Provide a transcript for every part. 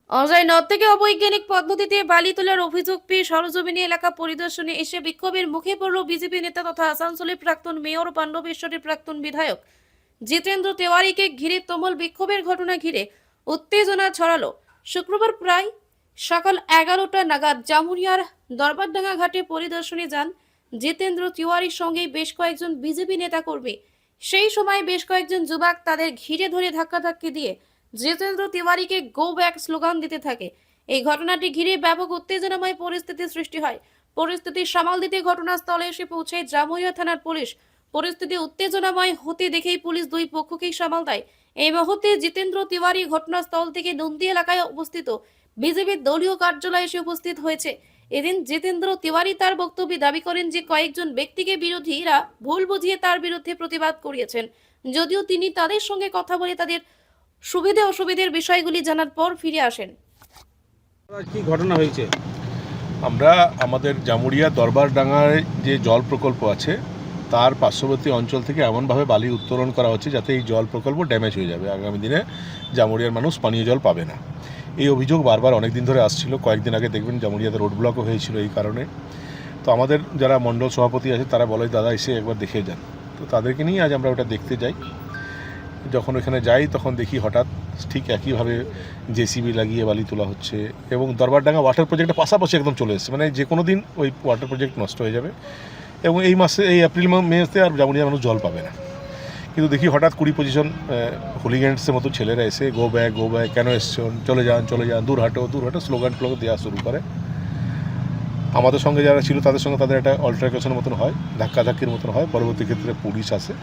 অজয় নদ থেকে অবৈজ্ঞানিক পদ্ধতিতে বালি তোলার অভিযোগ পেয়ে সরজমিনী এলাকা পরিদর্শনে এসে বিক্ষোভের মুখে পড়ল বিজেপি নেতা তথা আসানসোলের প্রাক্তন মেয়র ও পাণ্ডবেশ্বরের প্রাক্তন বিধায়ক জিতেন্দ্র তেওয়ারিকে ঘিরে তুমুল বিক্ষোভের ঘটনা ঘিরে উত্তেজনা ছড়ালো। শুক্রবার প্রায় সকাল 11টা নাগাদ জামুরিয়ার দরবারডাঙ্গা ঘাটে পরিদর্শনে যান জিতেন্দ্র তেওয়ারির সঙ্গে বেশ কয়েকজন বিজেপি নেতা কর্মী। সেই সময় বেশ কয়েকজন যুবক তাদের ঘিরে ধরে ধাক্কাধাক্কি দিয়ে জিতেন্দ্র তিওয়ারিকে গো ব্যাক স্লোগান দিতে থাকে। এই ঘটনাটি ঘিরে ব্যাপক উত্তেজনাময় পরিস্থিতির সৃষ্টি হয়। পরিস্থিতি সামাল দিতে ঘটনাস্থলে এসে পৌঁছায় জামুরিয়া থানার পুলিশ। পরিস্থিতি উত্তেজনাময় হতে দেখেই পুলিশ দুই পক্ষকেই সামাল দেয়। এই মুহূর্তে জিতেন্দ্র তিওয়ারি ঘটনাস্থল থেকে নন্দী এলাকায় অবস্থিত বিজেপির দলীয় কার্যালয়ে এসে উপস্থিত হয়েছে। এদিন জিতেন্দ্র তিওয়ারি তার বক্তব্যে দাবি করেন যে কয়েকজন ব্যক্তিকে বিরোধীরা ভুল বুঝিয়ে তার বিরুদ্ধে প্রতিবাদ করিয়েছেন। যদিও তিনি তাদের সঙ্গে কথা বলে তাদের সুবিধা অসুবিধার বিষয়গুলি জানার পর ফিরে আসেন। কি ঘটনা হয়েছে? আমরা আমাদের জামুরিয়া দরবারডাঙ্গায় যে জল প্রকল্প আছে তার পার্শ্ববর্তী অঞ্চল থেকে এমনভাবে বালি উত্তোলন করা হচ্ছে যাতে এই জল প্রকল্প ড্যামেজ হয়ে যাবে, আগামী দিনে জামুরিয়ার মানুষ পানীয় জল পাবে না। এই অভিযোগ বারবার অনেক দিন ধরে আসছিল। কয়েকদিন আগে দেখবেন জামুরিয়াতে রোড ব্লকও হয়েছিল এই কারণে। তো আমাদের যারা মণ্ডল সভাপতি আছে তারা বলে দাদা এসে একবার দেখে যান। তো তাদেরকে নিয়ে আজ আমরা ওটা দেখতে যাই। যখন ওখানে যাই তখন দেখি হঠাৎ ঠিক একইভাবে জেসিবি লাগিয়ে বালি তোলা হচ্ছে এবং দরবারডাঙ্গা ওয়াটার প্রজেক্টের পাশাপাশি একদম চলে এসেছে, মানে যে কোনো দিন ওই ওয়াটার প্রজেক্ট নষ্ট হয়ে যাবে এবং এই মাসে এই এপ্রিল মেতে আর জামুরিয়ার মানুষ জল পাবে না। কিন্তু দেখি হঠাৎ 20-25 হুলিগ্যান্সের মতো ছেলেরা এসে গো ব্যাক কেন এসছেন, চলে যান, দূর হাঁটো স্লোগান দেওয়া শুরু করে। আমাদের সঙ্গে যারা ছিল তাদের সঙ্গে তাদের একটা অল্টারকেশনের মতন হয়, ধাক্কাধাক্কির মতন হয়। পরবর্তী ক্ষেত্রে পুলিশ আসে,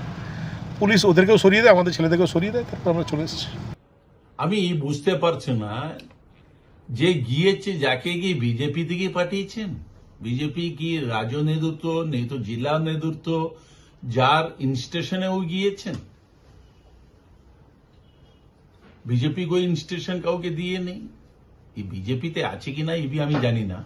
পুলিশ ওদেরকেও সরিয়ে দেয়, আমাদের ছেলেদেরকেও সরিয়ে দেয়, তারপর আমরা চলে এসেছি। আমি বুঝতে পারছি না যে গিয়েছে যাকে গিয়ে বিজেপি থেকে পাঠিয়েছেন। বিজেপি কি রাজ্য নেতৃত্ব নেই তো জেলা নেতৃত্ব যার ইনস্টেশনেও গিয়েছেন? বিজেপি কোই ইনস্টেশন কাউকে দিয়ে নেই। এই বিজেপিতে আছে কিনা আমি জানি না।